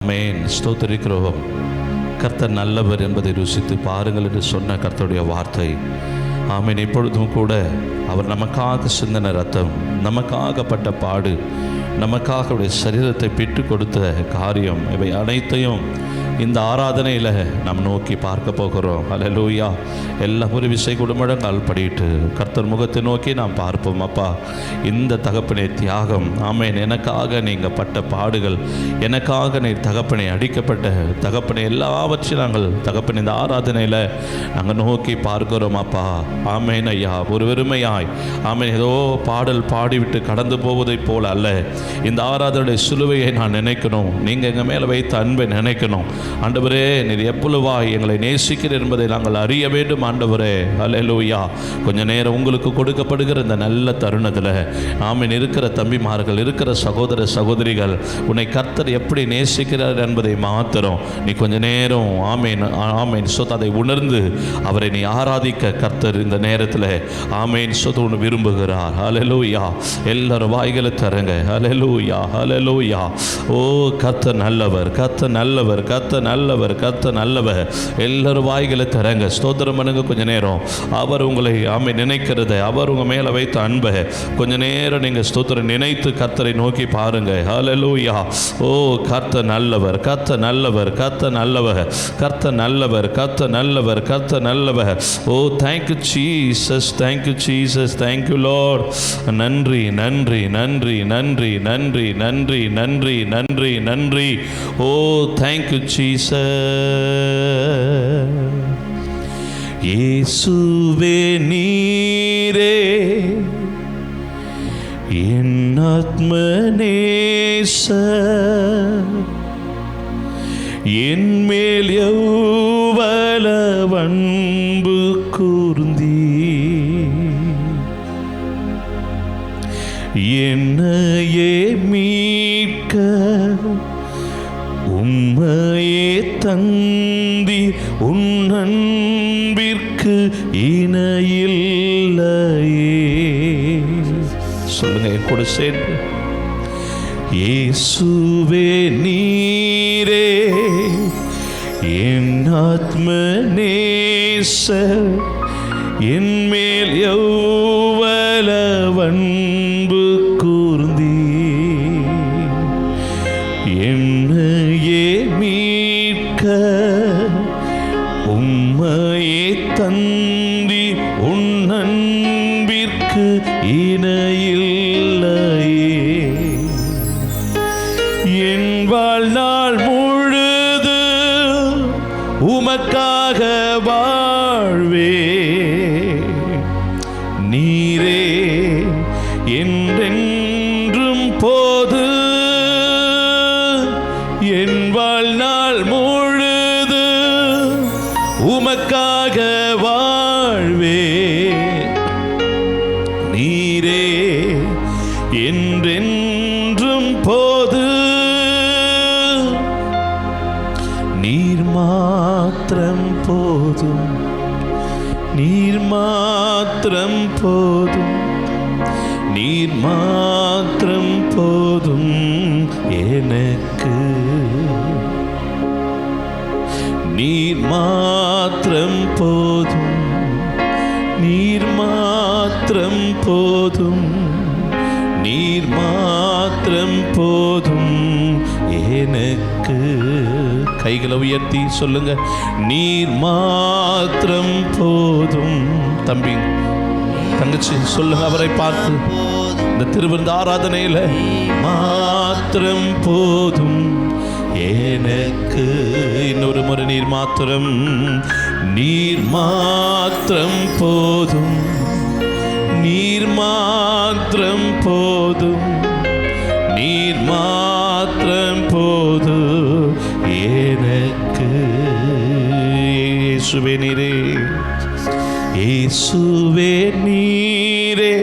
ஆமென். ஸ்தோத்திரிக்கிறோம். கர்த்தர் நல்லவர் என்பதை ருசித்து பாருங்கள் என்று சொன்ன கர்த்தருடைய வார்த்தை. ஆமென். இப்பொழுதும் கூட அவர் நமக்காக சிந்தின ரத்தம், நமக்காகப்பட்ட பாடு, நமக்காக அவருடைய சரீரத்தை பிட்டு கொடுத்த காரியம், இவை அனைத்தையும் இந்த ஆராதனையில் நாம் நோக்கி பார்க்க போகிறோம். அல்லேலூயா. எல்லாம் ஒரு விசை குடும்பங்கள் படிட்டு கர்த்தர் முகத்தை நோக்கி நாம் பார்ப்போம். அப்பா, இந்த தகப்பனை தியாகம், ஆமென், எனக்காக நீங்கள் பட்ட பாடுகள், எனக்காக நீ தகப்பனை அடிக்கப்பட்ட தகப்பனை எல்லாவற்றையும் நாங்கள் தகப்பனை இந்த ஆராதனையில் நாங்கள் நோக்கி பார்க்கிறோம். அப்பா, ஆமென் ஐயா. ஒரு வெறுமையாய் ஆமென் ஏதோ பாடல் பாடிவிட்டு கடந்து போவதைப் போல அல்ல. இந்த ஆராதனையுடைய சிலுவையை நான் நினைக்கணும். நீங்கள் எங்கள் மேலே வைத்த அன்பை நினைக்கணும். ஆண்டவரே, நீர் எவ்வளவாய் எங்களை நேசிக்கிறீர் என்பதை நாங்கள் அறிய வேண்டும். ஆண்டவரே, அல்லேலூயா. கொஞ்ச நேரம் உங்களுக்கு கொடுக்கப்படுகிற இந்த நல்ல தருணத்தில் ஆமென் இருக்கிற தம்பிமார்கள், இருக்கிற சகோதர சகோதரிகள், உன்னை கர்த்தர் எப்படி நேசிக்கிறார் என்பதை மாத்திரம் நீ கொஞ்ச நேரம் ஆமென் ஆமென் அதை உணர்ந்து அவரை நீ ஆராதிக்க கர்த்தர் இந்த நேரத்தில் ஆமென் ஒன்று விரும்புகிறார். அல்லேலூயா. எல்லாரும் வாய்களை தரங்க. அல்லேலூயா, அல்லேலூயா. ஓ, கர்த்தர் நல்லவர், கர்த்தர் நல்லவர், கர்த்தர் நல்லவர், கர்த்தர் நல்லவர். எல்லாரும் வாய்களை தரங்க. ஸ்தோத்திரம் பண்ணுங்க. கொஞ்ச நேரம் அவர் உங்களை ஆமென் நினைக்கிறத, அவர் உங்க மேல வைத்த அன்பை கொஞ்ச நேரம் நீங்க ஸ்தோத்திரம் நினைத்து கர்த்தரை நோக்கி பாருங்க. ஹல்லேலூயா. ஓ, கர்த்தர் நல்லவர், கர்த்தர் நல்லவர், கர்த்தர் நல்லவர், கர்த்தர் நல்லவர், கர்த்தர் நல்லவர், கர்த்தர் நல்லவர். Oh, thank you Jesus, thank you Jesus, thank you Lord. நன்றி, நன்றி, நன்றி, நன்றி, நன்றி, நன்றி, நன்றி, நன்றி, நன்றி. Oh, thank you Jesus. இயேசுவே நீரே என் ஆத்ம நேசர், என் மேல் எவ்வளவு அன்பு கூர்ந்தீர், என்னையே மீட்க உம்மையே தந்தி, உன் அன்பிற்கு இணையில்லையே. சொல்லுங்க என் கூட சேர்ந்து. இயேசுவே நீரே என் ஆத்ம நேசர், என் மேல் எவ்வளவு அன்பு கூர்ந்தீர், என்னையே மீட்க உம்மையே தந்தி, உன் அன்பிற்கு இணையில்லையே. என் வாழ்நாள் முழுது உமக்காக வாழ்வே, நீரே என்றென்றும் போது. என் வாழ்நாள் முழுது உமக்காக வாழ்வே, நீரே என்றென்றும் போது. நீர் மாத்திரம் போதும், நீர் மாத்திரம் போதும், நீர் மாத்திரம் போதும் எனக்கு. நீர் மாத்திரம் போதும், நீர் மாத்திரம் போதும், நீர் மாத்திரம் போதும் எனக்கு. கைகளை உயர்த்தி சொல்லுங்க. நீர் மாத்திரம் போதும். தம்பி தங்கச்சி சொல்லுங்க அவரை பார்த்து. இந்த திருவிருந்த ஆராதனையில் மாத்திரம் போதும் எனக்கு. இன்னொரு முறை நீர் மாத்திரம், நீர் மாத்திரம் போதும், நீர் மாத்திரம் போதும், நீர் மாத்திரம் போதும் எனக்கு. இயேசுவே நீரே, இயேசுவே நீரே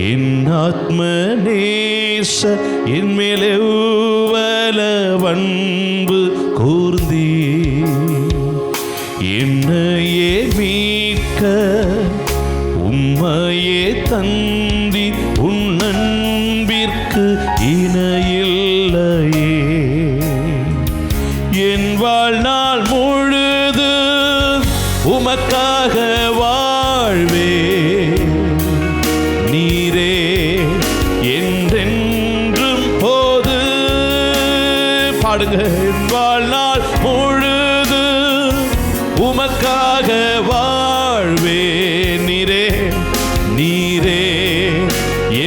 என் ஆத்ம நேச, என் மேலே எவ்வளவு அன்பு கூர்ந்தீர், என்னையே மீட்க உம்மையே தந்தி, உன் அன்பிற்கு இணையில்லையே. பாடுங்க. என் வாழ்நாள் முழுது உமக்காக வாழ்வே, நீரே நீரே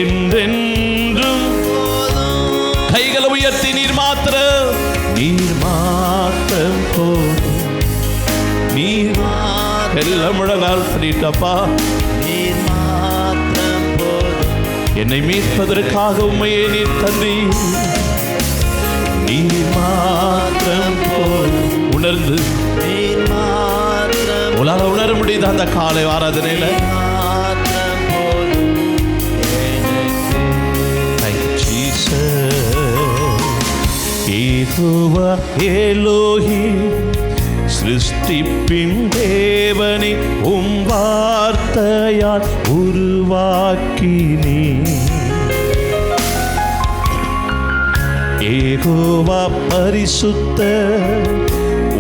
என்றென்றும். கைகளை உயர்த்தி நீர் மாத்திரம் போதும், நீர் எல்லாம் முழங்கால் பண்ணிட்டப்பா. நீர் மாத்திரம் போதும், என்னை மீட்பதற்காக உம்மையே நீர் தந்தி. நீர் மாத்திரம் போதும். உணர்ந்து நீர் மாத்திரம் உங்களால உணர முடியுது அந்த காலை ஆராதனையில. யெகோவா எலோஹிம் சிருஷ்டிப்பின் தேவனே, உம் வார்த்தையால் உருவாக்கினீ. யெகோவா பரிசுத்த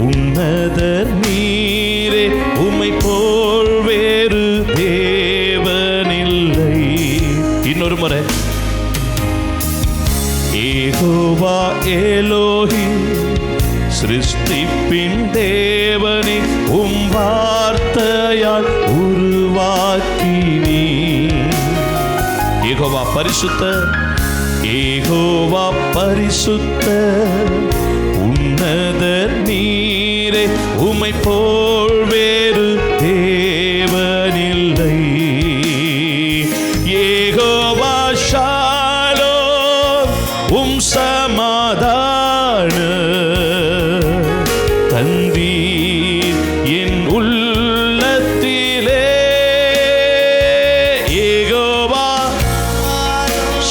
உன்னதர் நீரே, உம்மை போல் வேறு தேவனில்லை. இன்னொரு முறை. யெகோவா எலோஹிம் சிருஷ்டிப்பின் தேவனே, உம் வார்த்தையால் உருவாக்கினீ. யெகோவா பரிசுத்த, யெகோவா பரிசுத்த உன்னதர் நீரே, உம்மை போல் வேறு தேவனில்லை. யெகோவா ஷாலோம், உம் சமாதான தந்தீர் என் உள்ளத்திலே. யெகோவா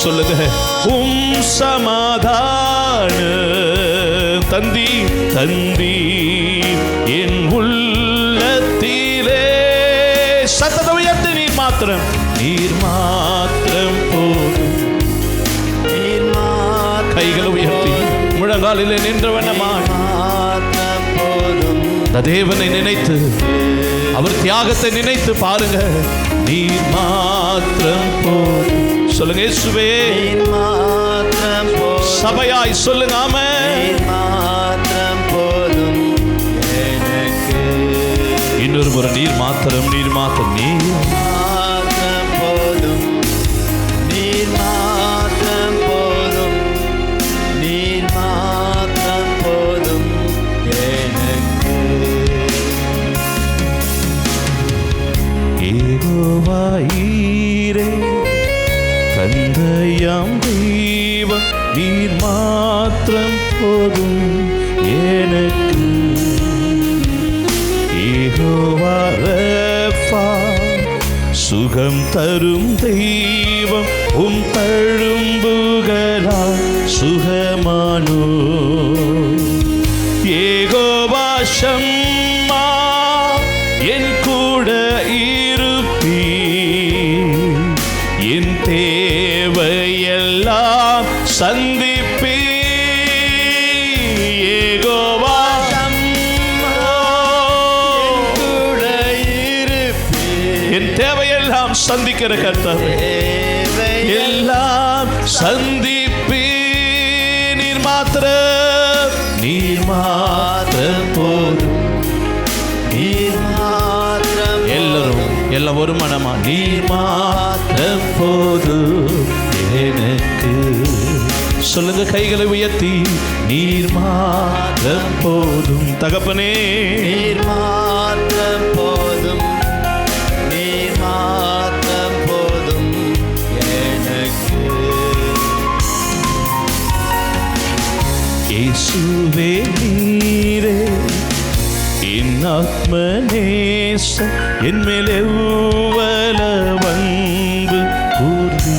சொல்லுங்க. உம் சமாதான தந்தீர் என் உள்ளத்திலே. சத்தத்தை உயர்த்தி நீர் மாத்திரம் போதும். கைகளை உயர்த்தி முழங்காலிலே நின்றவனமாய் தேவனை நினைத்து, அவர் தியாகத்தை நினைத்து பாருங்க. நீர் மாத்திரம் போதும். சொல்லுங்க இயேசுவே. சபையாய் சொல்லுங்க. ஆமென். இன்னொரு முறை. நீர் மாத்திரம் நீர் மாத்திரம் நீர் போதும், நீர் மாத்திரம் போதும், நீர் மாத்திரம் போதும் எனக்கு. யெகோவா ஈரே தந்தையாம் தெய்வம், நீர் மாத்திரம் போதும் எனக்கு. யெகோவா ரஃபா சுகம் தரும் தெய்வம், உம் தழும்புகளால் சுகமானோ. யெகோவா ஷம்மா என் கூட இருப்பீ, என் தேவையெல்லாம் சந்திப்பீ. யெகோவா என் தேவையெல்லாம் சந்திக்கிற கர்த்தர், எல்லாம் சந்திப்பீ. நீர் மாத்திரம் போதும், நீர் மாத்திரம். எல்லாரும் எல்லாம் ஒரு மனமா. நீர் மாத்திரம் போதும் எனக்கு. சொல்லுங்க கைகளை உயர்த்தி. நீர் மாத்திரம் போதும் தகப்பனே. நீர் மாத்திரம் போதும், நீர் மாத்திரம் போதும் எனக்கு. இயேசுவே நீரே என் ஆத்மநேசம், என் மேல் எவ்வள வந்து கூர்ந்து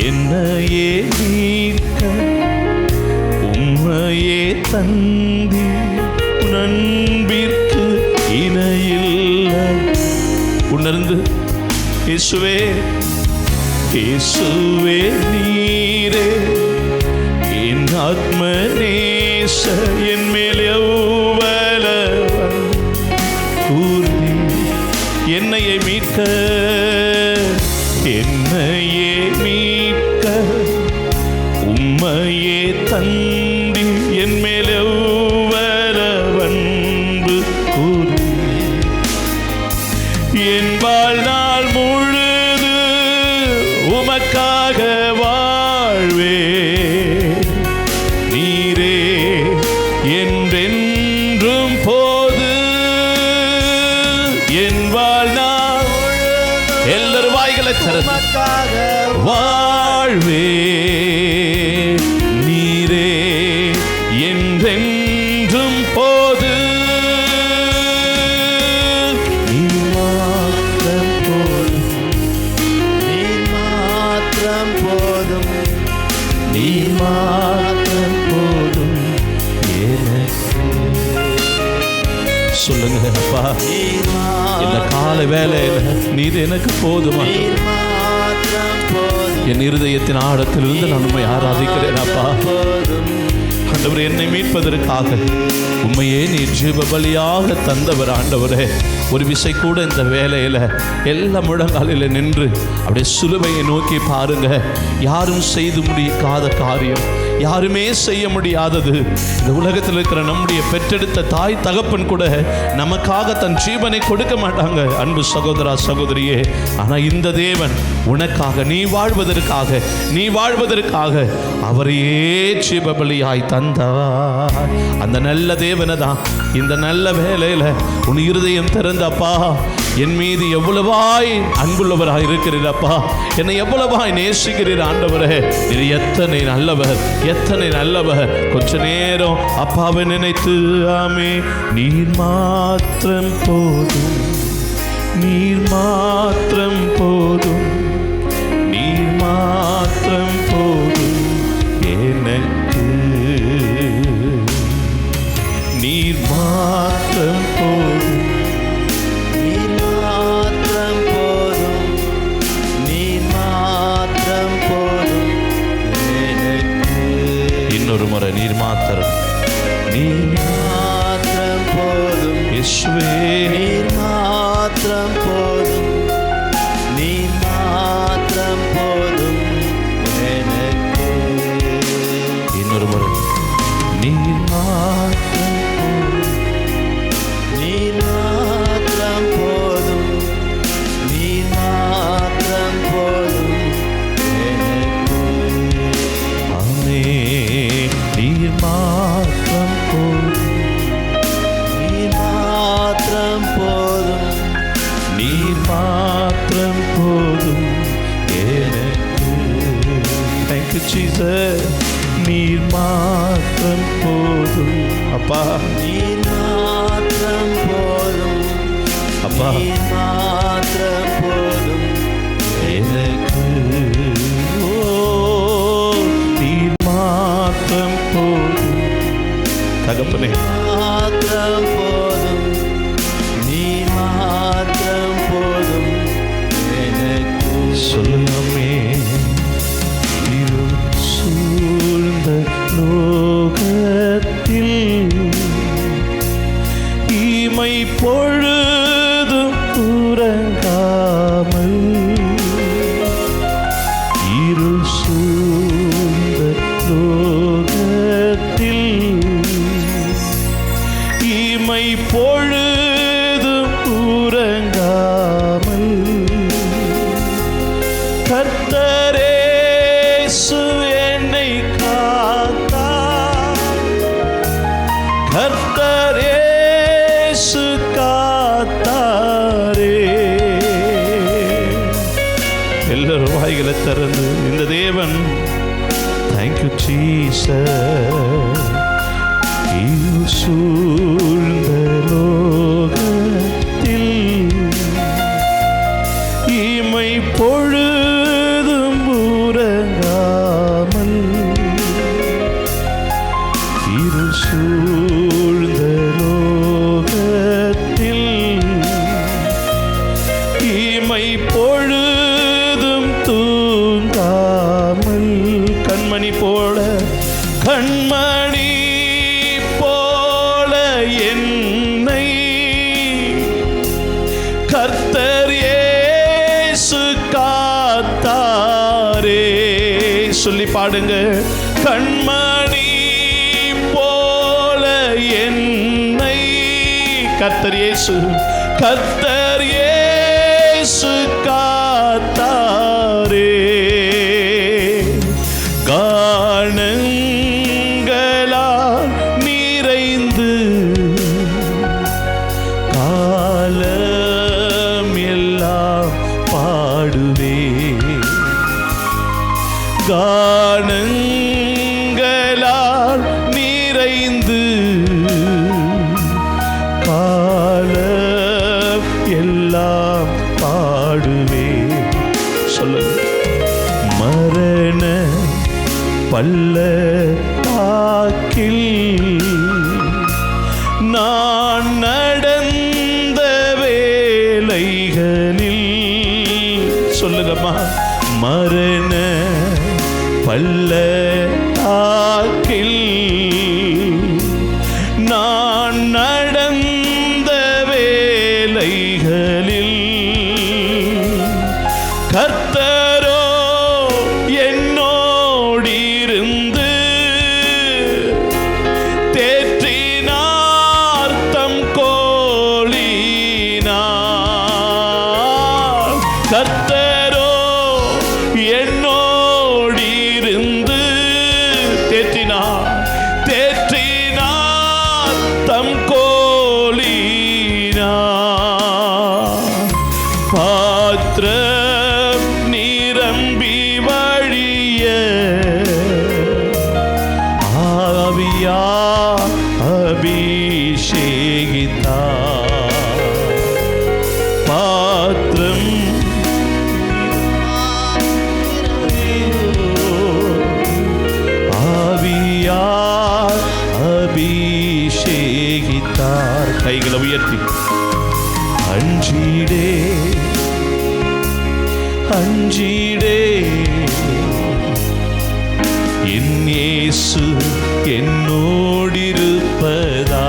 என்னையே நீக்க உம்மையே தந்தி. நண்பிற்கு இணையில்லை. உணர்ந்து இயேசுவே இயேசுவே நீரே என் ஆத்மநேச, என் மேல் எவ்வள கூர்தி. என்னையே மீட்க, என்னையே மீட்க வாழ்வே நீரே என்றென்றும் போது என் வாழ்நாள் எல்லாரும் வாய்களை திறந்து வாழ்வே நீரே என்றென்றும் போது சொல்லுங்க அப்பா, இந்த கால வேலையில நீர் எனக்கு போதுமா? என் இருதயத்தின் ஆழத்திலிருந்து நான் உண்மை ஆராதிக்கிறேன் அப்பா. ஆண்டவரே, என்னை மீட்பதற்காக உண்மையே நீர் ஜீவ பலியாக தந்தவர் ஆண்டவரே. ஒரு விசை கூட இந்த வேலையில எல்லா முழங்காலில் நின்று அப்படியே சிலுவையை நோக்கி பாருங்க. யாரும் செய்து முடியாத காரியம், யாருமே செய்ய முடியாதது. இந்த உலகத்தில் இருக்கிற நம்முடைய பெற்றெடுத்த தாய் தகப்பன் கூட நமக்காக தன் ஜீவனை கொடுக்க மாட்டாங்க அன்பு சகோதரா சகோதரியே. ஆனால் இந்த தேவன் உனக்காக, நீ வாழ்வதற்காக அவரையே ஜீவபலியாய் தந்தார். அந்த நல்ல தேவனை தான் இந்த நல்ல வேலையில உன் இருதயம் திறந்தப்பா, என் மீது எவ்வளவாய் அன்புள்ளவராய் இருக்கிறீரப்பா, என்னை எவ்வளவாய் நேசிக்கிறீர் ஆண்டவரே. இது எத்தனை நல்லவர். கொஞ்ச நேரம் அப்பாவை நினைத்து ஆமே. நீர் மாத்திரம் போதும், நீர் மாத்திரம் போதும், நீர் மாத்திரம் போதும் எனக்கு. நீர் மாத்திரம் போதும், நீர் மாத்திரம் போதும், நீர் மாத்திரம் போதும் எனக்கு. இன்னொரு முறை நீர் மாத்திரம், நீர் மாத்திரம் போதும் இயேசுவே, நீர் மாத்திரம் போதும், நீர் மாத்திரம் போதும் எனக்கு. இன்னொரு முறை நீர் மாத்திரம் போதும், நீர் மாத்திரம் போதும், நீர் மாத்திரம் போதும் எனக்கு. ஆமே. நீர் மாத்திரம் போதும், நீர் மாத்திரம் போதும், நீர் மாத்திரம் போதும் எனக்கு. Thank you Jesus. நீர் மாத்திரம் போதும் அப்பா, நீர் மாத்திரம் போதும் அப்பா, நீர் மாத்திரம் போதும் எனக்கு. நீர் மாத்திரம் போதும் தகப்பனே, மாத்திரம் போதும், நீர் மாத்திரம் போதும் எனக்கு. சொல்லுமே. லோகத்தில் இமை பொழுதும் உறங்காமல் இருள் சூழ்ந்த லோகத்தில் இமை பொழுதும் உறங்காமல் கர்த்தரே என்னை கர்த்தர் இயேசு காத்தாரே. எல்லாரும் வாய்களை திறந்து இந்த தேவன் தேங்க்யூ ஜீசஸ். சூழ்ந்த லோகத்தில் இமை பொழுதும் உறங்காமல் சூழ்ந்த லோகத்தில் இமை பொழுதும் தூங்காமல் கண்மணி போல என்னை கர்த்தர் இயேசு காத்தாரே. சொல்லி பாடுங்க. கண்மணி என்னை கர்த்தர் இயேசு காத்தாரே. God காணங்களால் நிறைந்து காலம் எல்லாம் பாடுவே. காணங்களால் நிறைந்து காலம் எல்லாம் பாடுவே. சொல்லுங்க. மரண பள்ளத்தாக்கில் நான் நடந்த வேளைகளில், சொல்லுங்கம்மா, மரண பள்ளத்தாக்கில் நான் நடந்த வேளைகளில் கர்த்தரோ என்னோடிருந்து தேற்றினார் தம் கோலினார். கர்த்தரோ என்னோடிருந்து தேற்றினார் தம் கோலினார். பாத்திரம் நிரம்பி வழிய ஆவியார் அபிஷேகித்தார். பாத்திரம் ஆவியார் அபிஷேகித்தார். கைகளை உயர்த்தி அஞ்சிடே அஞ்சிடே என் இயேசு என்னோடிருப்பதா.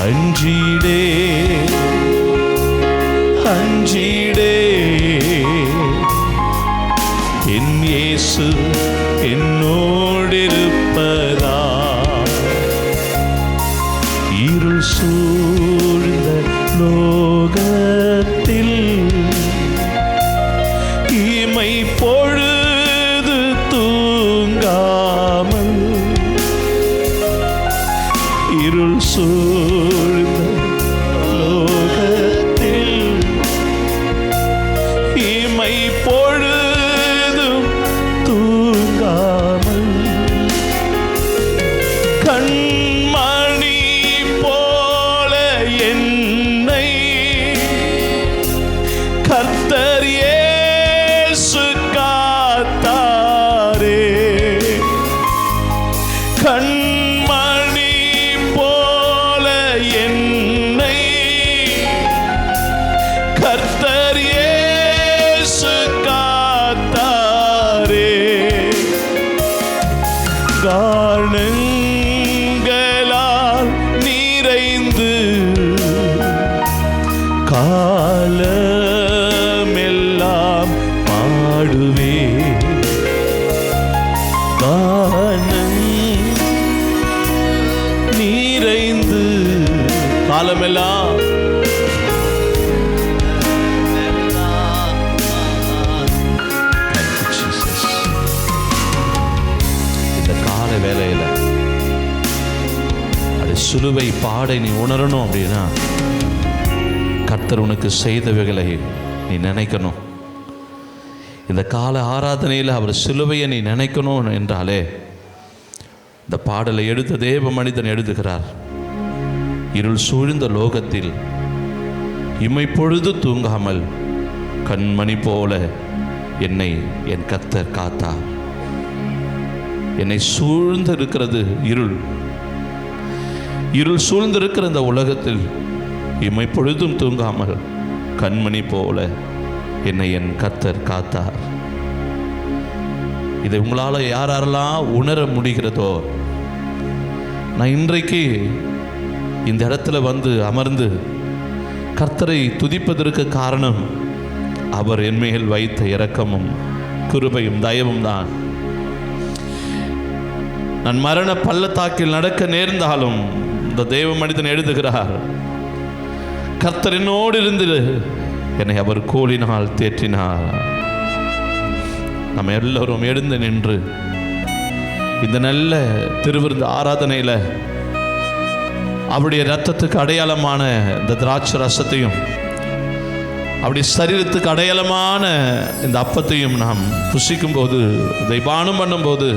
அஞ்சிடே அஞ்சிடே என் இயேசு என்னோடிருப்பதா. இருள் சூழ்ந்த லோகத்தில் இமை பொழுது தூங்காமல், இருள் சூழ்ந்த லோகத்தில் இமை பொழுதும் தூங்காமல் கண்மணி போல என்னை கர்த்தர் இயேசு காத்தாரே. கண்மணி போல என்னை கர்த்தர் இயேசு காத்தாரே. காணங்களால் நிறைந்து காலமெல்லாம் பாடுவே. காணம் நிறைந்து காலமெல்லாம் வேலையில் அது சிலுவை பாடை நீ உணரணும் அப்படின்னா கர்த்தர் உனக்கு செய்தவைகளை நீ நினைக்கணும். இந்த கால ஆராதனையில் அவர் சிலுவையை நீ நினைக்கணும் என்றாலே இந்த பாடலை எழுத தேவ மனிதன் எழுதுகிறார். இருள் சூழ்ந்த லோகத்தில் இமை பொழுது தூங்காமல் கண்மணி போல என்னை என் கர்த்தர் காத்தார். என்னை சூழ்ந்து இருக்கிறது இருள். இருள் சூழ்ந்திருக்கிற இந்த உலகத்தில் இமை பொழுதும் தூங்காமல் கண்மணி போல என்னை என் கர்த்தர் காத்தார். இதை உங்களால் யாரெல்லாம் உணர முடிகிறதோ, நான் இன்றைக்கு இந்த இடத்துல வந்து அமர்ந்து கர்த்தரை துதிப்பதற்கு காரணம் அவர் என் மேல் வைத்த இரக்கமும் கிருபையும் தயவும் தான். நான் மரண பள்ளத்தாக்கில் நடக்க நேர்ந்தாலும் இந்த தேவ மனிதன் எழுதுகிறார், கர்த்தர் என்னோடு இருந்து என்னை அவர் கோலினால் தேற்றினார். நம்ம எல்லோரும் எழுந்து நின்று இந்த நல்ல திருவிருந்து ஆராதனையில் அவருடைய இரத்தத்துக்கு அடையாளமான இந்த திராட்சை ரசத்தையும் அவருடைய சரீரத்துக்கு அடையாளமான இந்த அப்பத்தையும் நாம் புசிக்கும் போது, இதை பானம் பண்ணும்போது,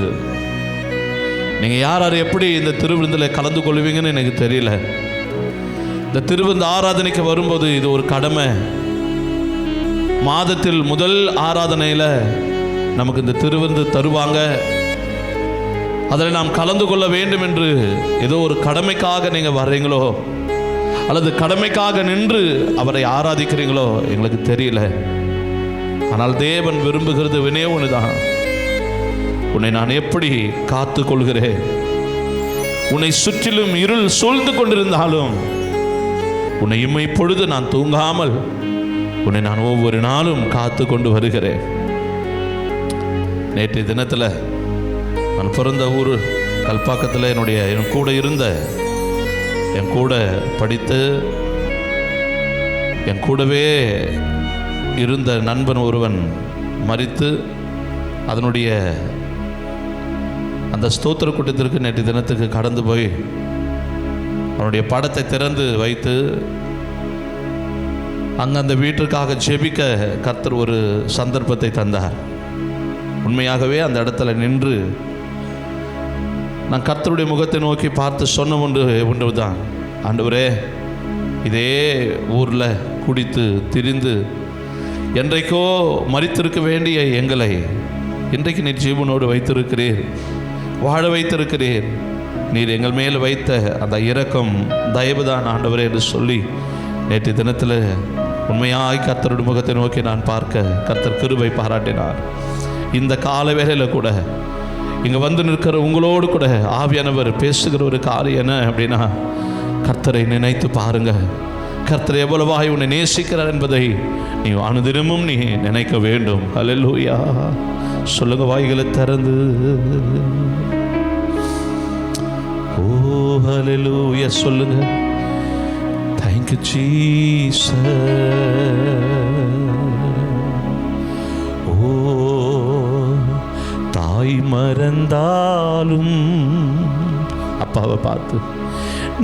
நீங்கள் யார் யார் எப்படி இந்த திருவிருந்தில் கலந்து கொள்வீங்கன்னு எனக்கு தெரியல. இந்த திருவிருந்து ஆராதனைக்கு வரும்போது இது ஒரு கடமை. மாதத்தில் முதல் ஆராதனையில் நமக்கு இந்த திருவிருந்து தருவாங்க. அதில் நாம் கலந்து கொள்ள வேண்டும் என்று ஏதோ ஒரு கடமைக்காக நீங்கள் வர்றீங்களோ அல்லது கடமைக்காக நின்று அவரை ஆராதிக்கிறீங்களோ எங்களுக்கு தெரியல. ஆனால் தேவன் விரும்புகிறது வினே ஒன்று தான். உன்னை நான் எப்படி காத்து கொள்கிறேன், உன்னை சுற்றிலும் இருள் சூழ்ந்து கொண்டிருந்தாலும் உன்னை இம்மை பொழுது நான் தூங்காமல் உன்னை நான் ஒவ்வொரு நாளும் காத்து கொண்டு வருகிறேன். நேற்றைய தினத்தில் நான் பிறந்த ஊர் கல்பாக்கத்தில் என் கூட இருந்த, என் கூட படித்து என் கூடவே இருந்த நண்பன் ஒருவன் மரித்து, அதனுடைய அந்த ஸ்தோத்திர கூட்டத்திற்கு நேற்று தினத்துக்கு கடந்து போய் அவனுடைய படத்தை திறந்து வைத்து அங்கே அந்த வீட்டிற்காக ஜெபிக்க கர்த்தர் ஒரு சந்தர்ப்பத்தை தந்தார். உண்மையாகவே அந்த இடத்துல நின்று நான் கர்த்தருடைய முகத்தை நோக்கி பார்த்து சொன்ன ஒன்று தான், ஆண்டவரே, இதே ஊரில் குடித்து திரிந்து என்றைக்கோ மரித்திருக்க வேண்டிய எங்களை இன்றைக்கு நீர் ஜீவனோடு வைத்திருக்கிறீர், வாழ வைத்திருக்கிறீர். நீர் எங்கள் மேல் வைத்த அந்த இரக்கம் தயவுதான் ஆண்டவரே என்று சொல்லி நேற்று தினத்தில் உண்மையாய் கர்த்தருடைய முகத்தை நோக்கி நான் பார்க்க கர்த்தர் கிருபை பாராட்டினார். இந்த கால வேளையில் கூட இங்கே வந்து நிற்கிற உங்களோடு கூட ஆவியானவர் பேசுகிற ஒரு காரியம் என்ன அப்படின்னா, கர்த்தரை நினைத்து பாருங்க. கர்த்தர் எவ்வளவாய் உன்னை நேசிக்கிறார் என்பதை நீ அனுதினமும் நீ நினைக்க வேண்டும். ஹல்லேலூயா சொல்லுங்க, வாய்களை திறந்து. ஓ ஹல்லேலூயா சொல்லுங்க. Thank you Jesus. ஓ தாய் மறந்தாலும் அப்பாவை பார்த்து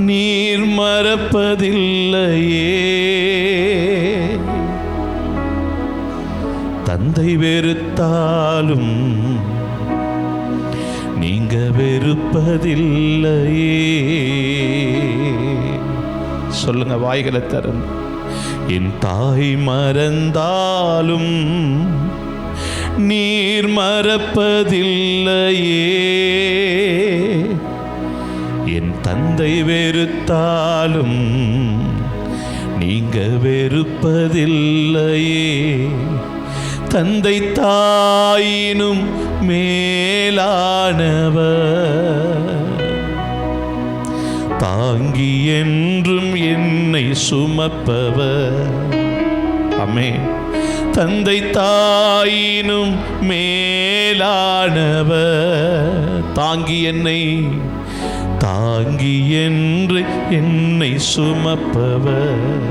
நீர் மறப்பதில்லையே, தந்தை வெறுத்தாலும் நீங்க வெறுப்பதில்லையே. சொல்லுங்க வாய்களை திறந்து. என் தாய் மறந்தாலும் நீர் மறப்பதில்லையே, என் தந்தை வெறுத்தாலும் நீங்க வெறுப்பதில்லையே. தந்தை தாயினும் மேலானவர், தாங்கி என்றும் என்னை சுமப்பவர். ஆமென். தந்தை தாயினும் மேலானவர், தாங்கி என்று என்னை சுமப்பவர்.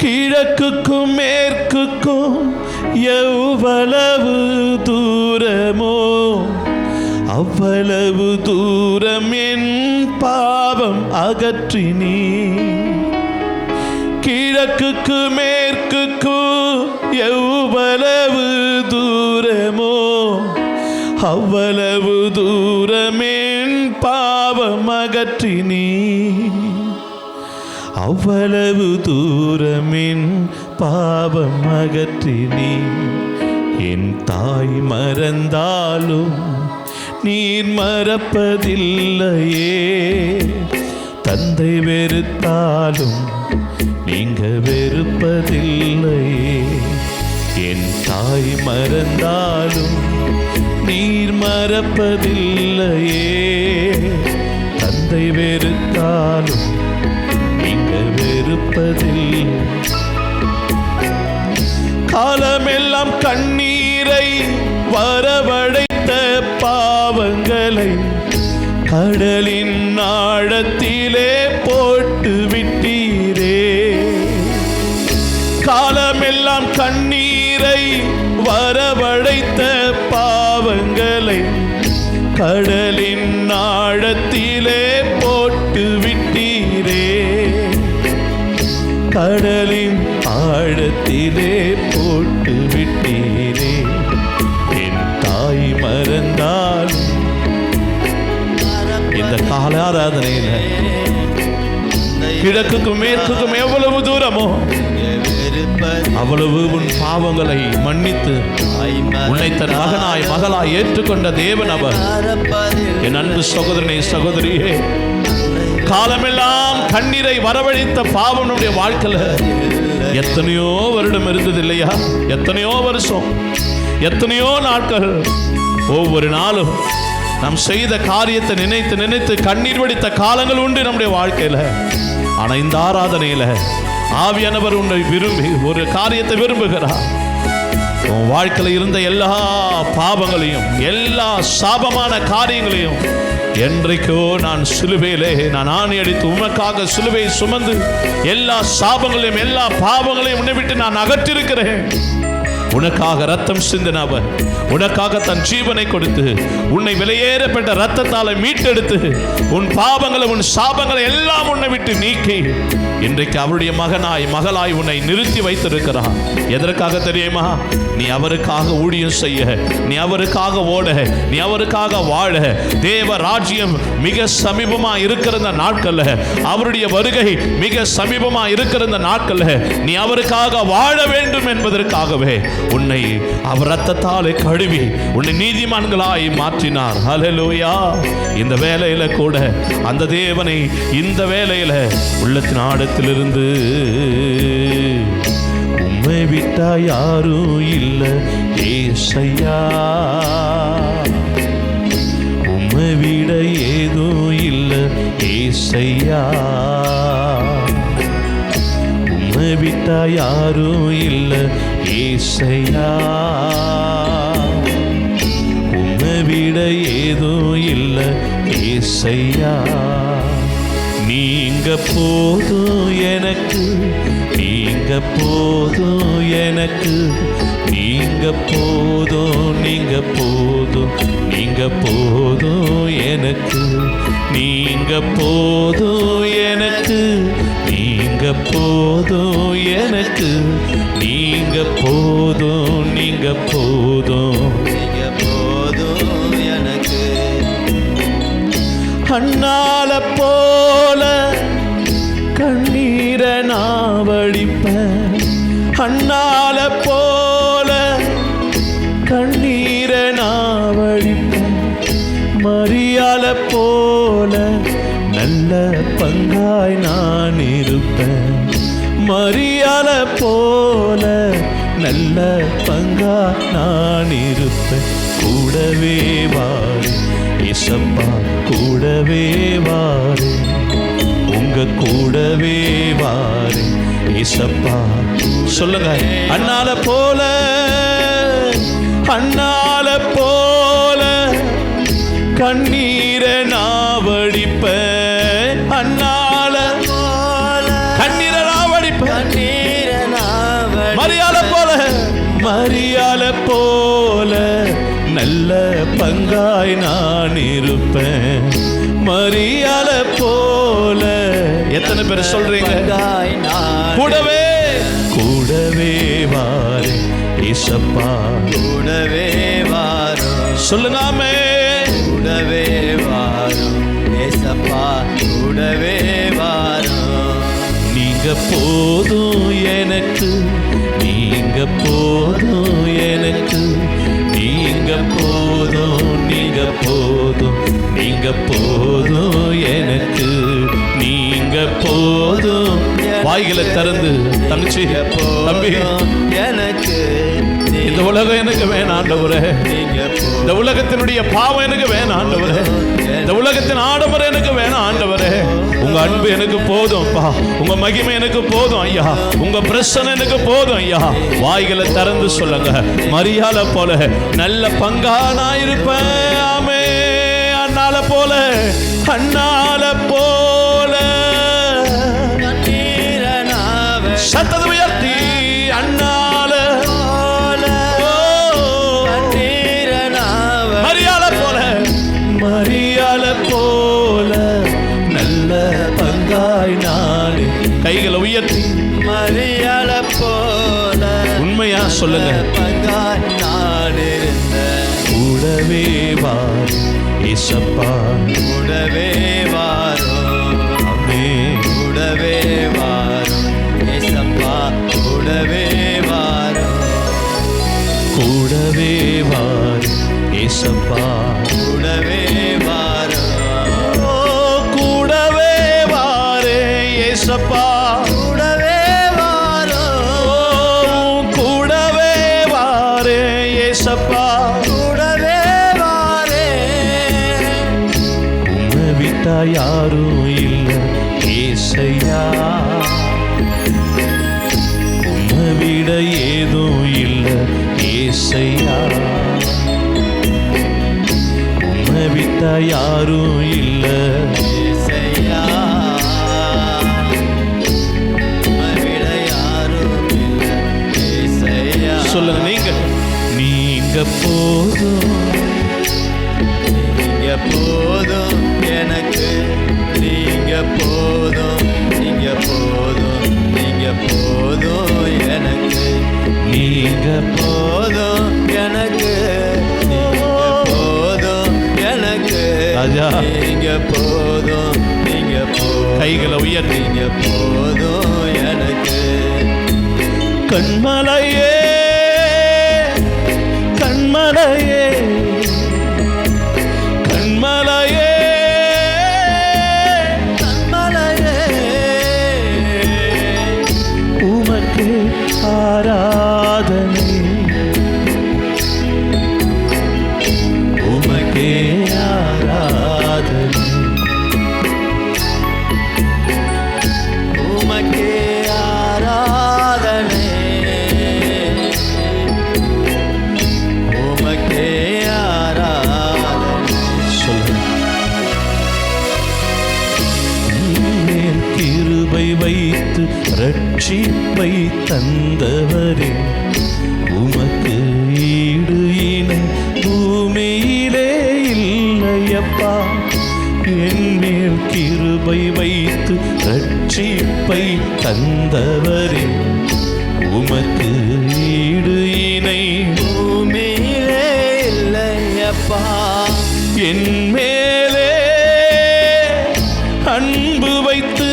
கிழக்குக்கும் மேற்குக்கும் எவ்வளவு தூரமோ அவ்வளவு தூரம் என் பாவம் அகற்றினீ. கிழக்குக்கு மேற்குக்கு எவ்வளவு தூரமோ அவ்வளவு தூரம் என் பாவம் அகற்றினீ. அவ்வளவு தூரம் என் பாவம் அகற்றினீ. என் தாய் மறந்தாலும் நீர் மறப்பதில்லையே, தந்தை வெறுத்தாலும் நீங்க வெறுப்பதில்லையே. என் தாய் மறந்தாலும் நீர் மறப்பதில்லையே, தந்தை வெறுத்தாலும் நீங்க வெறுப்பதில்லை. காலமெல்லாம் கண்ணீரை வரவழைத்த பாவங்களை கடலின் ஆழத்திலே போட்டு விட்டீரே. காலமெல்லாம் கண்ணீரை வரவழைத்த பாவங்களை கடலின் ஆழத்திலே போட்டு விட்டீரே, கடலின் ஆழத்திலே போட்டு விட்டீரே. என் தாய் மறந்தால் இந்த கால ஆராதனையில கிழக்குக்கும் மேற்குக்கும் எவ்வளவு தூரமோ அவ்வளவு உன் பாவங்களை மன்னித்து உன்னை தன் மகனாய் மகளாய் ஏற்றுக்கொண்ட தேவன் அவர். என் அன்பு சகோதரனே சகோதரியே, காலமெல்லாம் கண்ணீரை வரவழைத்த பாவம் நம்முடைய வாழ்க்கையில எத்தனையோ வருடம் இருந்தது இல்லையா? எத்தனையோ வருஷம், எத்தனையோ நாட்கள். ஒவ்வொரு நாளும் நாம் செய்த காரியத்தை நினைத்து நினைத்து கண்ணீர் வடித்த காலங்கள் உண்டு நம்முடைய வாழ்க்கையில. ஆனா இந்த ஆராதனையில ஆவியானவர் உன்னை விரும்பி ஒரு காரியத்தை விரும்புகிறார். உன் வாழ்க்கையில இருந்த எல்லா பாவங்களையும் எல்லா சாபமான காரியங்களையும் என்றைக்கோ நான் சிலுவையிலே நான் ஆணி அடித்து உனக்காக சிலுவையை சுமந்து எல்லா சாபங்களையும் எல்லா பாவங்களையும் உன்னை விட்டு நான் அகற்றிருக்கிறேன். உனக்காக ரத்தம் சிந்தினவர், உனக்காக தன் ஜீவனை கொடுத்து உன்னை விலையேறப்பட்ட ரத்தத்தால் மீட்டெடுத்து உன் பாவங்களை உன் சாபங்களை எல்லாம் உன்னை விட்டு நீக்கி இன்றைக்கு அவருடைய மகனாய் மகளாய் உன்னை நிறுத்தி வைத்திருக்கிறார். எதற்காக தெரியுமா? நீ அவருக்காக ஊழியம் செய்ய, நீ அவருக்காக ஓட, நீ அவருக்காக வாழ. தேவ ராஜ்யம் மிக சமீபமா இருக்கிற நாட்கள்ல, அவருடைய வருகை மிக சமீபமா இருக்கிற நாட்கள்ல நீ அவருக்காக வாழ வேண்டும் என்பதற்காகவே உன்னை அவர் ரத்தத்தாலே கழுவி உன்னை நீதிமான்களாய் மாற்றினார். ஹல்லேலூயா. இந்த வேளையில கூட அந்த தேவனை இந்த வேளையில உள்ளத்தின் ஆழத்திலிருந்து உம்மை விட்டா யாரும் இல்லை ஏசையா, உம்மை விட ஏதும் இல்லை ஏசையா, உம்மை விட்டா யாரும் இல்லை ஏசையா, உம்மை விட ஏதும் இல்லை ஏசையா. நீங்க போதும் எனக்கு, நீங்க போதும் எனக்கு, நீங்க போதும், நீங்க போதும், நீங்க போதும் எனக்கு, நீங்க போதும் எனக்கு, நீங்க போதும் எனக்கு, நீங்க போதும், நீங்க போதும், நீங்க போதும் எனக்கு. அண்ணால போல கண்ணீரை நான் வடிப்பேன், அண்ணால போல கண்ணீரை நான் வடிப்பேன், மரியால போல நல்ல பங்காய் நான் இருப்பேன், மரியால போல நல்ல பங்கா நான் இருப்பேன். கூடவே வாரு இசப்பா, கூடவே வாரு, உங்க கூடவே வாரு இசப்பா. சொல்லுங்க, அண்ணால போல, அண்ணால போல கண்ணீரை நான் வடிப்பேன், அண்ணால போல கண்ணீரை நான் வடிப்பேன், மரியால போல, மரியால போல நல்ல பங்காய் நான் இருப்பேன், மரியால போல. எத்தனை பேர் சொல்றீங்க? கூடவே கூடவே வாரு இசப்பா, கூடவே வாரு. சொல்லுங்காமே, கூடவே வாரு இசப்பா, கூடவே வாரு. நீங்க போதும் எனக்கு, நீங்க போதும் எனக்கு, நீங்க போதும், நீங்க போதும், நீங்க போதும் எனக்கு, நீங்க போதும். வாய்களை திறந்து தங்கச்சி தம்பி, எனக்கு இந்த உலகம் எனக்கு வேணாம் ஆண்டவரே, இந்த உலகத்தினுடைய பாவம் எனக்கு வேணாம் ஆண்டவரே, இந்த உலகத்தின் ஆடம்பரம் எனக்கு வேணாம் ஆண்டவரே. உங்க அன்பு எனக்கு போதும், உங்க மகிமை எனக்கு போதும் ஐயா, உங்க பிரசனை எனக்கு போதும் ஐயா. வாய்களை திறந்து சொல்லுங்க, மரியால போல நல்ல பங்கானா இருப்பேன். ஆமே. அண்ணால போல, அண்ணால போல சத்தத்தை உயர்த்தி, அண்ணால உயர்த்தி மரியாள போல உண்மையா சொல்லுங்க. நான் இருந்த கூடவே வார் ஏசப்பா, கூடவே வாரோ, கூடவே வாரோ ஏசப்பா, கூடவே வாரோ, கூடவே வார் ஏசப்பா, கூடவே வாரோ, கூடவே வாரே ஏசப்பா, கூடவே வாரோ, கூடவே வாரே ஏசப்பா, கூடவே வாரே. உம்மை விட்டா யாரும் இல்லை ஏசையா, உம்மை விட ஏதும் இல்லை ஏசையா, உம்மை விட்டா யாரும் இல்லை ஏசையா, மரியாள யாரும் இல்ல ஏசையா. சொல்லுங்க நீங்க போதும், நீங்க போதும் எனக்கு, நீங்க போதும், நீங்க போதும், நீங்க போதும் எனக்கு, நீங்க போதும் எனக்கு, நீங்க போதும் எனக்கு, ராஜா. நீங்க போதும், நீங்க போதும், கைகளை உயர்த்தி நீங்க போதும் எனக்கு. கண்மலையே கண்மலையே கண்மலையே கண்மலையே உமக்கு ஆராதனை, உமக்கே ஆராதனை, உமக்கே ஆராதனை, உமக்கே ஆராதனை. சொல்லுங்க. நீர் கிருபை வைத்து ரட்சிப்பை தந்தவரே, உமக்கு ஈடு இணை பூமியிலே இல்லையப்பா. என் மேல் கிருபை வைத்து ரட்சிப்பை தந்தவரே, உமக்கு ஈடு இணை பூமியிலே இல்லையப்பா. என் மேலே அன்பு வைத்து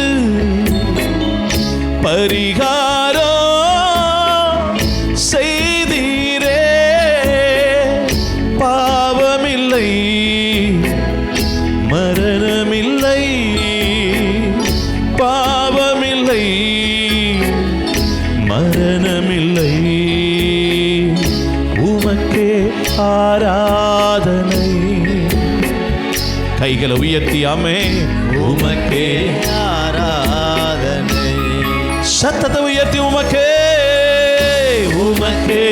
பரிகாரம் செய்தீரே, பாவமில்லை மரணமில்லை, பாவமில்லை மரணமில்லை, உமக்கே ஆராதனை. கைகளை உயர்த்தியாமே உமக்கே ஆராதனை. சத்தத்தை உயர்த்தி உமக்கே உமக்கே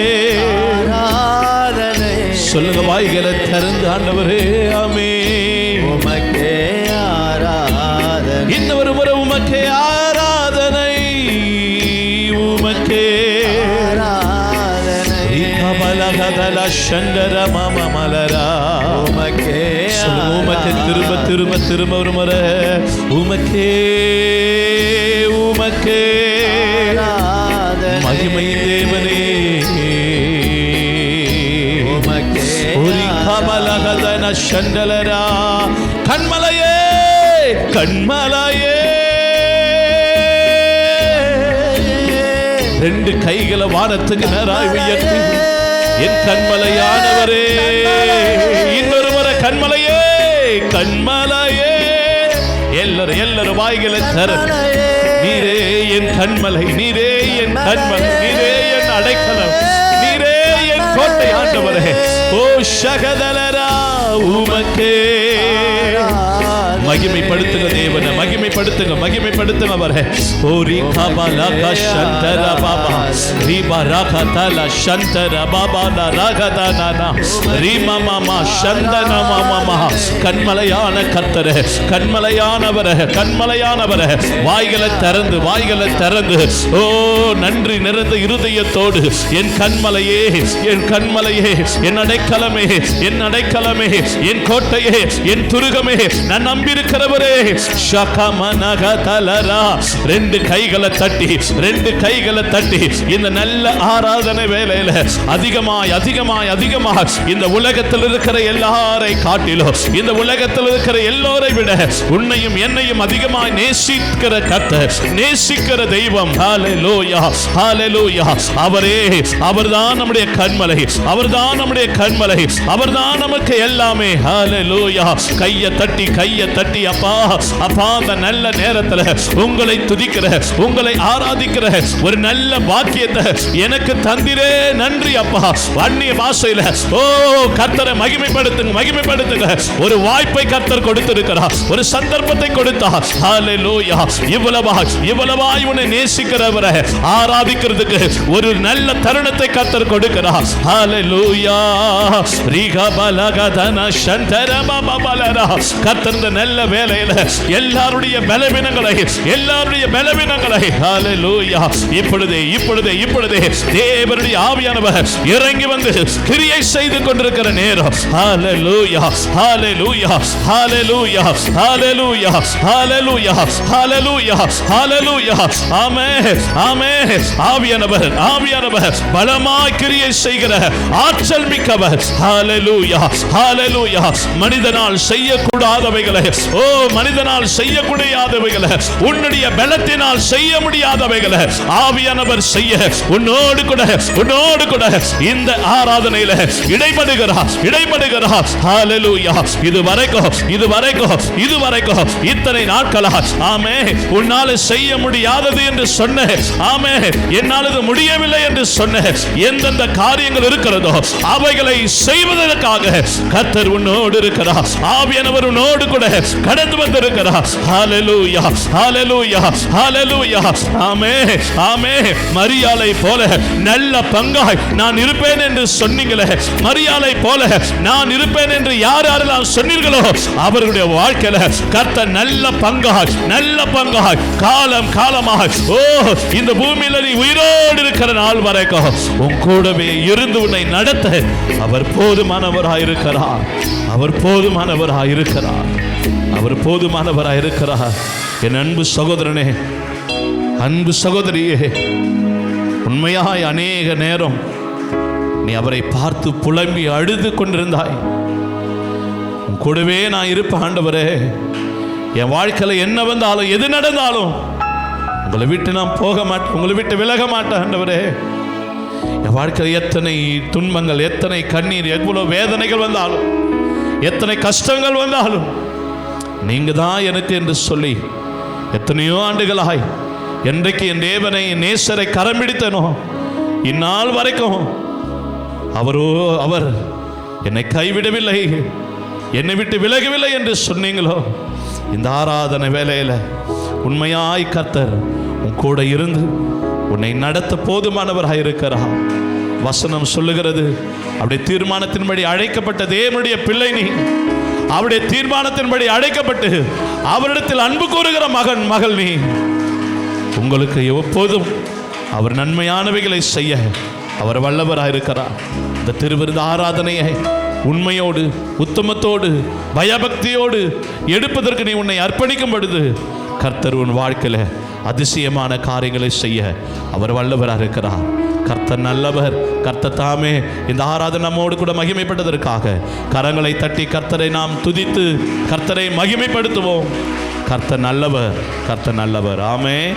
ஆராதனை. சொல்லுங்க, வாய்களை திறந்து ஆண்டவரே ஆமே உமக்கே ஆராதனை. இன்னொரு முறை உமக்கே ஆராதனை, உமக்கே ஆராதனை. கமலகதல சண்டர மம மலரா. உமக்கே சொல்லுங்க, உமக்கே திரும்ப திரும்ப திரும்ப ஒரு முறை உமக்கே உமக்கே ஆராதனை. மகிமை தேவனே உமக்கே ஒரு கமலகதன சண்டலரா. கண்மலையே கண்மலையே, ரெண்டு கைகளை வானத்துக்கு நேராய் உயர்த்தி என் கண்மலையானவரே, இன்னொரு முறை கண்மலையே கண்மலையே. எல்லாரும் வாய்களை தர, நீரே என் கண்மலை, நீரே என் கண்மலை, நீரே என் அடைக்கலம், நீரே என் கோட்டை ஆண்டவரே. ஓ சகதலரா உமக்கே. மகிமைப்படுத்துங்க தேவனை, மகிமைப்படுத்துங்க மகிமைப்படுத்துங்க அவரை. ஓ ரிகபலக சந்தர பாபா ரிபரகதல சந்தர பாபா ரகதனனா ரிமமமா சந்தன மமமா. கண்மலையான கர்த்தரே, கண்மலையானவரே, கண்மலையானவரே, வாய்களை திறந்து வாய்களை திறந்து ஓ நன்றி நிறைந்த இருதயத்தோடு என் கண்மலையே என் கண்மலையே, என் அடைக்கலமே என் அடைக்கலமே, என் கோட்டையே, என் துருகமே, நான் நம்பி இருக்கிறவரே. ஷகமனகதலரா. ரெண்டு கைகளை தட்டி இந்த நல்ல ஆராதனை வேளையில அதிகமாய் இந்த உலகத்தில் இருக்கிற எல்லாரை காட்டிலும், இந்த உலகத்தில் இருக்கிற எல்லோரை விட உன்னையும் என்னையும் அதிகமாய் நேசிக்கிற கர்த்தர், நேசிக்கிற தெய்வம். ஹல்லேலூயா, ஹல்லேலூயா. அவர்தான் நம்முடைய கண்மலை, அவர்தான் நமக்கு எல்லாமே. ஹல்லேலூயா. கையை தட்டி அப்பா அந்த நல்ல நேரத்தில் உங்களை துதிக்கிற, உங்களை ஆராதிக்கிற ஒரு நல்ல பாக்கியத்தை எனக்கு தந்திரே, நன்றி அப்பா. அந்நிய பாஷையில கர்த்தரை மகிமைப்படுத்துங்க. ஒரு வாய்ப்பை கர்த்தர் கொடுத்திருக்கிறார், ஒரு சந்தர்ப்பத்தை கொடுத்தார். ஹல்லேலூயா. இவ்வளவாய் உன்னை நேசிக்கிறவரை ஆராதிக்கிறதுக்கு ஒரு நல்ல தருணத்தை கர்த்தர் கொடுக்கிறார். ஹல்லேலூயா. கர்த்தர் இந்த நல்ல வேளையில எல்லாருடைய பலவீனங்களை ஹல்லேலூயா இப்பொழுதே தேவனுடைய ஆவியானவர் இறங்கி வந்து கிரியை செய்து கொண்டிருக்கிற நேரம். ஹல்லேலூயா, ஹல்லேலூயா, ஹல்லேலூயா, ஹல்லேலூயா, ஹல்லேலூயா, ஹல்லேலூயா, ஹல்லேலூயா. ஆமென், ஆமென். ஆவியானவர் பலமாய் கிரியை செய்கிற ஆற்றல் மிக்கவர். ஹல்லேலூயா, ஹல்லேலூயா. மனிதனால் செய்யக்கூடாதவைகளை, மனிதனால் செய்யக்கூடாதவைகளை, உன்னுடைய பலத்தினால் செய்ய முடியாதவைகளை ஆவியானவர் செய்ய உன்னோடு கூட இந்த ஆராதனையில இடைபடுகிறார். ஹல்லேலூயா. இதுவரைக்கும் இத்தனை நாட்களா ஆமென் உன்னால செய்ய முடியாதது என்று சொன்ன, ஆமென் என்னால் இது முடியவில்லை என்று சொன்ன எந்தெந்த காரியங்கள் இருக்கிறதோ அவைகளை செய்வதற்காக கர்த்தர் உன்னோடு இருக்கிறார். ஆவியானவர் உன்னோடு கூட கடந்து வந்திருக்கிறார். ஹல்லேலூயா, ஹல்லேலூயா, ஹல்லேலூயா. ஆமென், ஆமென். மரியாளை போல நல்ல பங்காய் நான் இருப்பேன் என்று சொன்னீங்களே, மரியாளை போல நான் இருப்பேன் என்று யாரெல்லாம் சொன்னீர்களோ அவர்களுடைய வாழ்க்கையில கர்த்தர் நல்ல பங்காய் காலமாக இந்த பூமியில நீ உயிரோடு இருக்கிற நாள் வரைக்கும் உன் கூடவே இருந்து உன்னை நடத்த அவர் போதுமானவராயிருக்கிறார். என் அன்பு சகோதரனே, அன்பு சகோதரியே, உண்மையாய் அநேக நேரம் நீ அவரை பார்த்து புலம்பி அழுது கொண்டிருந்தாய். உன் கூடவே நான் இருப்பேன் ஆண்டவரே, என் வாழ்க்கையில் என்ன வந்தாலும் எது நடந்தாலும் உங்களை விட்டு நான் போக மாட்டேன், உங்களை விட்டு விலக மாட்டேன் ஆண்டவரே. என் வாழ்க்கையில் எத்தனை துன்பங்கள், எத்தனை கண்ணீர், எவ்வளவு வேதனைகள் வந்தாலும், எத்தனை கஷ்டங்கள் வந்தாலும் நீங்க தான் எனக்கு என்று சொல்லி எத்தனையோ ஆண்டுகளாய் என்றைக்கு என் தேவனை, என் நேசரை கரம் பிடித்தனோ இந்நாள் வரைக்கும் அவர் என்னை கைவிடவில்லை, என்னை விட்டு விலகவில்லை என்று சொன்னீங்களோ இந்த ஆராதனை வேளையில உண்மையாய் கர்த்தர் உன் கூட இருந்து உன்னை நடத்த போதுமானவராக இருக்கிறார். வசனம் சொல்லுகிறது, அவருடைய தீர்மானத்தின்படி அழைக்கப்பட்ட தேவனுடைய பிள்ளை நீ, அவருடைய தீர்மானத்தின்படி அழைக்கப்பட்டு அவரிடத்தில் அன்பு கூறுகிற மகள் நீ. உங்களுக்கு எப்போதும் அவர் நன்மையானவைகளை செய்ய அவர் வல்லவராக இருக்கிறார். இந்த திருவிருந்த ஆராதனையை உண்மையோடு, உத்தமத்தோடு, பயபக்தியோடு எடுப்பதற்கு நீ உன்னை அர்ப்பணிக்கும் பொழுது கர்த்தர் உன் வாழ்க்கையில் அதிசயமான காரியங்களை செய்ய அவர் வல்லவராக இருக்கிறார். கர்த்தர் நல்லவர். கர்த்தர் தாமே இந்த ஆராதனை நம்மோடு கூட மகிமைப்பட்டதற்காக கரங்களை தட்டி கர்த்தரை நாம் துதித்து கர்த்தரை மகிமைப்படுத்துவோம். கர்த்தர் நல்லவர், கர்த்தர் நல்லவர். ஆமென்.